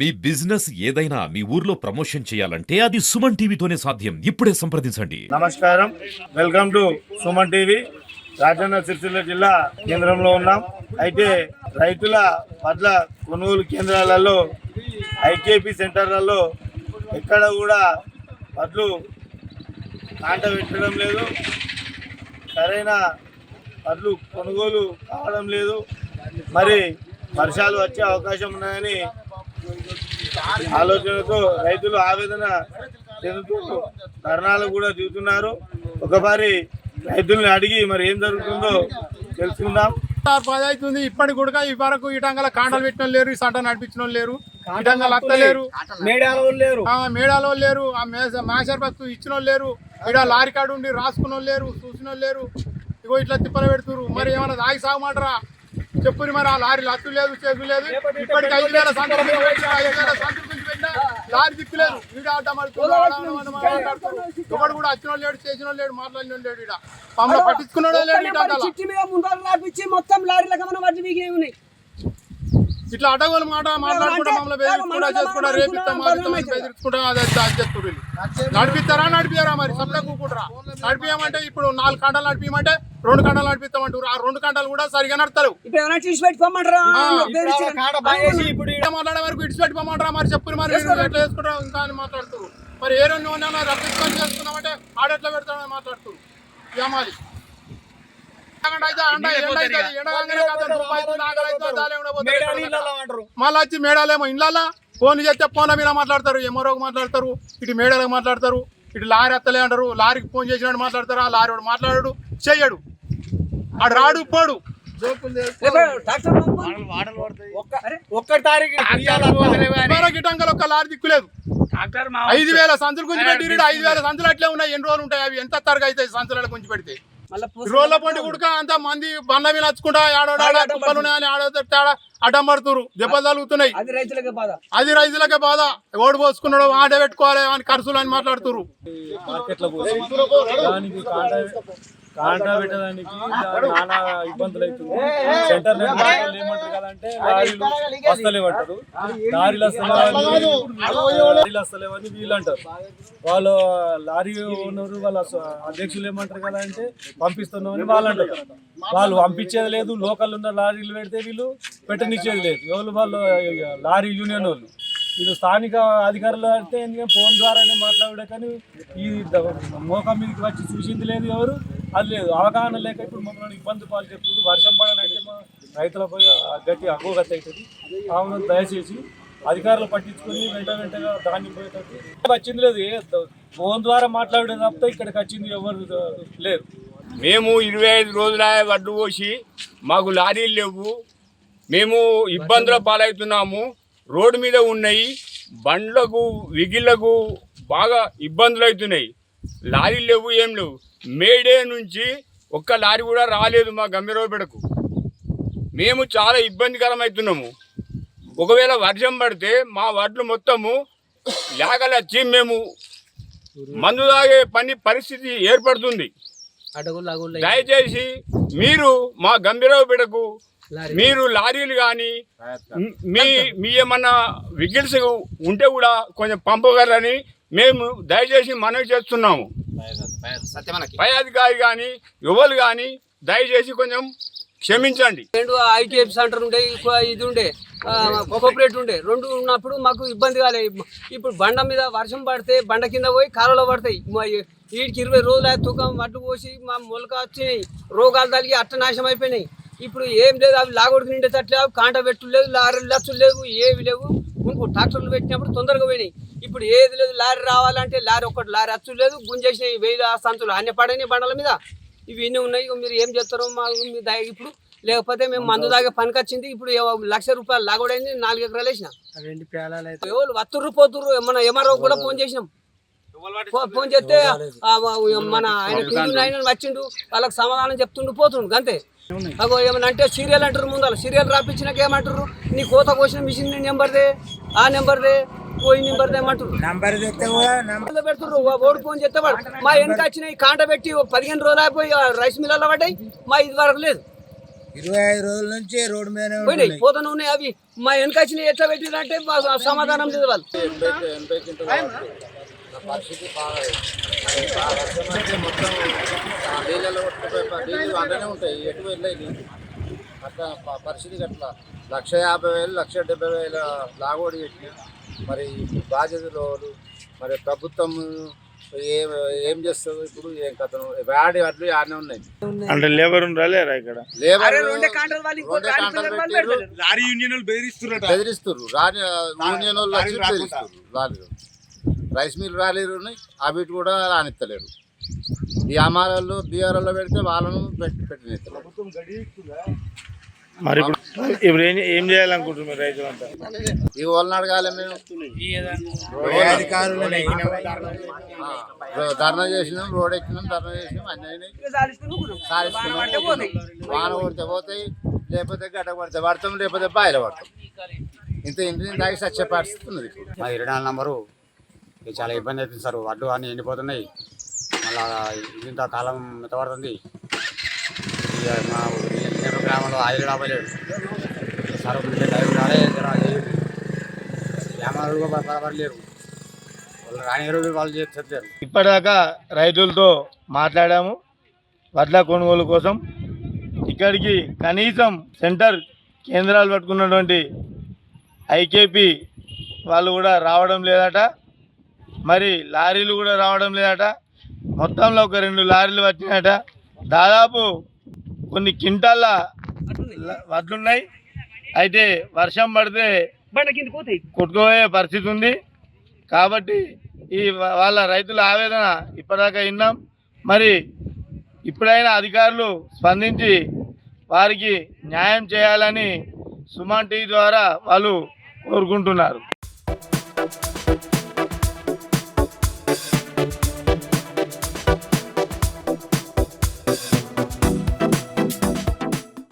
మీ business ఏదైనా మీ ఊర్లో promotion చేయాలంటే అది సుమన్ టీవీతోనే సాధ్యం. ఇప్పుడే సంప్రదించండి. నమస్కారం, welcome to Suman TV. Rajanna Sircilla జిల్లా కేంద్రంలో ఉన్నాం. అయితే రైతుల వడ్ల కొనుగోలు కేంద్రాలలో, ఐకేపీ సెంటర్లలో ఎక్కడ కూడా వడ్లు కాంట పెట్టడం లేదు, సరైన వడ్లు కొనుగోలు కావడం లేదు. మరి వర్షాలు వచ్చే అవకాశం ఉన్నాయని ఆలోచనతో రైతులు ఆవేదన చెందుతూ ధర్నాలు కూడా దిగుతున్నారు. ఒకసారి రైతుల్ని అడిగి మరి ఏం జరుగుతుందో తెలుసుకుందాం. 10 అవుతుంది ఇప్పటికి కూడా ఈ వరకు ఇటంగల కాండలు పెట్టిన లేరు, ఈ సంట నడిపించిన లేరు, ఇటంగలు అత్తలేరు, మేడాలో లేరు, ఆ మేషర్ బస్సు ఇచ్చిన లేరు, ఇక్కడ లారీ కాడు ఉండి రాసుకున్న లేరు, చూసిన లేరు. ఇగో ఇట్లా తిప్పలు పెడుతురు. మరి ఏమైనా దాగి సాగమంటారా చెప్పుని. మరి ఆ లారీ లత్తు లేదు, చేసు లేదు. ఇప్పటికి 5,000 సంచులు పెట్టినా లారీ తిప్పలేదు. వీడు మాట్లాడుతారు. ఒకడు కూడా వచ్చిన లేడు, చేసిన లేడు, మాట్లాడిన లేడు. ఇక్కడ మమ్మల్ని పట్టించుకున్నాడు లేడు. మొత్తం లారీల ఇట్లా అడగలు మాట్లాడుకుంటా మమ్మల్ని బెదిరించుకుంటా చేసుకుంటా బెదిరించుకుంటా చేస్తున్నారు. నడిపిస్తారా నడిపియారా? మరి సబ్జా కూకుంటారా? నడిపియమంటే ఇప్పుడు 4 గంటలు నడిపియమంటే 2 గంటలు నడిపిస్తామంటారు. ఆ 2 గంటలు కూడా సరిగా నడతారు. మాట్లాడే వరకు ఇడిచి పెట్టుకోమంటారా? మరి చెప్పులు మరి ఎట్లా చేసుకుంటారు ఇంకా అని మాట్లాడుతారు. మరి ఏ 2 రప్పించుకొని చేసుకున్నామంటే ఆడెట్లా పెడతామని మాట్లాడుతారు. ఏమాలి మళ్ళీ వచ్చి మేడాలేమో ఇండ్ల ఫోన్ చేస్తే ఫోన్ల మీద మాట్లాడతారు, ఎమరోకి మాట్లాడతారు, ఇటు మేడాలకు మాట్లాడతారు, ఇటు లారీ ఎత్తలే అంటారు. లారీకి ఫోన్ చేసినాడు మాట్లాడతారు. ఆ లారీ వాడు మాట్లాడాడు, చెయ్యడు, ఆడు రాడు పోడు. గిటంకలు ఒక్క లారీ దిక్కులేదు. 5,000 సంచులు గుంచి పెట్టి 5,000 సంచులు అట్లే ఉన్నాయి. ఎన్ని రోజులు ఉంటాయి అవి? ఎంత తరగా అవుతాయి సంచుల గుంచి పెడితే? రోడ్ల పండి కుడుక అంత మంది బండ్ల మీద నచ్చుకుంటా ఆడోడాలు ఉన్నాయని అడ్డం పడుతురు. దెబ్బలు తగులుతున్నాయి. అది రైతులకే బాధ. ఓడి పోసుకున్నాడు, ఆట పెట్టుకోవాలి అని ఖర్చులు అని మాట్లాడుతురు. కాంటా పెట్టడానికి నానా ఇబ్బందులు అవుతుంది. సెంటర్ ఏమంటారు కదంటే లారీలు వస్తలేమంటారు, లారీలు వస్తలేవని వీళ్ళు అంటారు. వాళ్ళు లారీ ఓనరు వాళ్ళ అధ్యక్షులు ఏమంటారు కదా అంటే పంపిస్తున్నామని వాళ్ళు అంటారు. వాళ్ళు పంపించేది లేదు. లోకల్ ఉన్న లారీలు పెడితే వీళ్ళు పెట్టనిచ్చేది లేదు. ఎవరు వాళ్ళు లారీ యూనియన్ వాళ్ళు. ఇది స్థానిక అధికారులు అంటే ఫోన్ ద్వారానే మాట్లాడే, కానీ ఈ మోకా మీదకి వచ్చి చూసింది లేదు, ఎవరు అది లేదు. అవగాహన లేక ఇప్పుడు మమ్మల్ని ఇబ్బంది పాలు చెప్తుంది. వర్షం పడనంటే మా రైతులపై గట్టి అగోగతి అవుతుంది. కావున దయచేసి అధికారులు పట్టించుకొని వెంటగా ధాన్యం పోయేటట్టు వచ్చింది లేదు. ఫోన్ ద్వారా మాట్లాడే తప్ప ఇక్కడికి వచ్చింది ఎవరు లేరు. మేము 25 రోజుల వడ్లు పోసి మాకు లారీలు లేవు. మేము ఇబ్బందుల పాలవుతున్నాము. రోడ్డు మీద ఉన్నాయి. బండ్లకు విగిళ్లకు బాగా ఇబ్బందులు అవుతున్నాయి. లారీలు లేవు, ఏం లేవు. మేడే నుంచి ఒక్క లారీ కూడా రాలేదు మా గంభీరపేటకు. మేము చాలా ఇబ్బందికరమవుతున్నాము. ఒకవేళ వర్షం పడితే మా వడ్లు మొత్తము లేకలొచ్చి మేము మందు తాగే పరిస్థితి ఏర్పడుతుంది. దయచేసి మీరు మా గంభీరపేటకు మీరు లారీలు కానీ మీ ఏమన్నా వెహికల్స్ ఉంటే కూడా కొంచెం పంపగలరని మేము దయచేసి మనవి చేస్తున్నాము. పై అధికారి కానీ ఎవరు కానీ దయచేసి కొంచెం క్షమించండి. ఐకేపీ సెంటర్ ఉండే, ఇది ఉండే, కోఆపరేటివ్ ఉండే, 2 ఉన్నప్పుడు మాకు ఇబ్బంది కాలేదు. ఇప్పుడు బండ మీద వర్షం పడితే బండ కింద పోయి కాలువలో పడతాయి. వీటికి 20 రోజులు తూకం వడ్లు పోసి మా మొలక వచ్చినాయి, రోగాలు తగిలి అట్ట నాశనం అయిపోయినాయి. ఇప్పుడు ఏం లేదు, అవి లాగొడుకు నిండేటట్లేవు, కాంట పెట్టులు లేదు, లారీలు లచ్చులు లేవు, ఏవి లేవు. ట్రాక్టర్లు పెట్టినప్పుడు తొందరగా పోయినాయి. ఇప్పుడు ఏది లేదు. లారీ రావాలంటే లారీ అచ్చులు లేదు, గుంజేసినాయి 1000 సంచులు అన్ని పడైనాయి బండల మీద. ఇవి ఇన్ని ఉన్నాయి. మీరు ఏం చేస్తారో మాకు మీ ఇప్పుడు లేకపోతే మేము మందు దాగే పనికి వచ్చింది. ఇప్పుడు 1,00,000 రూపాయలు లాగొడైంది. 4 ఎకరాలు వేసినాం. ఎవరు వత్తుర్రు పోతుర్రు. మన ఎంఆర్ఓ కూడా ఫోన్ చేసినాం. ఫోన్ చేస్తే మన ఆయన వచ్చిండు, వాళ్ళకి సమాధానం చెప్తుండు, పోతుండు అంతే. అగో ఏమన్నా అంటే సీరియల్ అంటారు. ముందర సీరియల్ రాపించినాక ఏమంటారు, నీ కోత కోసిన మిషన్ నెంబర్దే, ఆ నెంబర్దే, పోయి నెంబర్ ఏమంటారు, పెడుతుర్రు. ఓడి ఫోన్ చేస్తే వాడు మా వెనక వచ్చినాయి కాంట పెట్టి 15 రోజులు అయిపోయి రైస్ మిల్లలో పడ్డాయి. మా ఇది వరకు లేదు. 25 రోజుల నుంచి రోడ్డు మీద పోయినాయి, పోతూనే ఉన్నాయి. అవి మా వెనకొచ్చిన ఎట్లా పెట్టినంటే సమాధానం లేదు వాళ్ళు. పరిస్థితి బాగా మొత్తం నీళ్ళలో నీళ్ళు అందులోనే ఉంటాయి, ఎటు వెళ్ళాయి అట్లా పరిస్థితి అట్లా 1,50,000 1,70,000 లాగోడి పెట్టి మరి బాధ్యతలు మరి ప్రభుత్వం ఏం చేస్తుంది ఇప్పుడు, ఏం కథను వాడి అట్లు ఆడనే ఉన్నాయి. అంటే లేబర్ రాలేరా ఇక్కడ? లేబర్ బెదిరిస్తున్నారు, యూనియన్ వాళ్ళు వచ్చి బెదిరిస్తారు. లారీలు రైస్ మిల్ ర్యాలీలు ఉన్నాయి, అవి కూడా రానిత్తలేరు. ఈ అమారాల్లో బీఆర్ఎల్లో పెడితే వాళ్ళను పెట్టినెత్తలేరు. మరి ఇప్పుడు ఏం చేయాలనుకుంటున్నారు రైతులంతా? ఈ వాళ్ళని అడగాలి మేము. ధర్నా చేసినాం, రోడ్ ఎక్కినాం, ధర్నా చేసినాం, అన్నీ సాధిస్తున్నాం. వాన కొడితే పోతాయి, లేకపోతే గడ్డ పడితే పడతాం, లేకపోతే బాయిల పడతాం. ఇంటిని తాగి సచ్చే పరిస్థితి ఉన్నది. మా 24 నంబరు చాలా ఇబ్బంది అవుతుంది సార్. వడ్లు అన్నీ ఎండిపోతున్నాయి, మళ్ళా ఇంత కాలం మెత్తపడుతుంది. ఇక మా గ్రామంలో ఆయిల్ రాబోలేడు సార్, డ్రైవర్ రాలే, గ్రామాలు కూడా పడలేరు, వాళ్ళు రాని వాళ్ళు చేస్తారు. ఇప్పటిదాకా రైతులతో మాట్లాడాము వడ్ల కొనుగోలు కోసం. ఇక్కడికి కనీసం సెంటర్ కేంద్రాలు పట్టుకున్నటువంటి ఐకేపీ వాళ్ళు కూడా రావడం లేదట, మరి లారీలు కూడా రావడం లేదట. మొత్తంలో ఒక 2 లారీలు వచ్చినాయట. దాదాపు కొన్ని క్వింటాల వడ్లున్నాయి. అయితే వర్షం పడితే కొట్టుకోయే పరిస్థితి ఉంది. కాబట్టి ఈ వాళ్ళ రైతుల ఆవేదన ఇప్పటిదాకా విన్నాం. మరి ఇప్పుడైనా అధికారులు స్పందించి వారికి న్యాయం చేయాలని సుమన్ టీవీ ద్వారా వాళ్ళు కోరుకుంటున్నారు.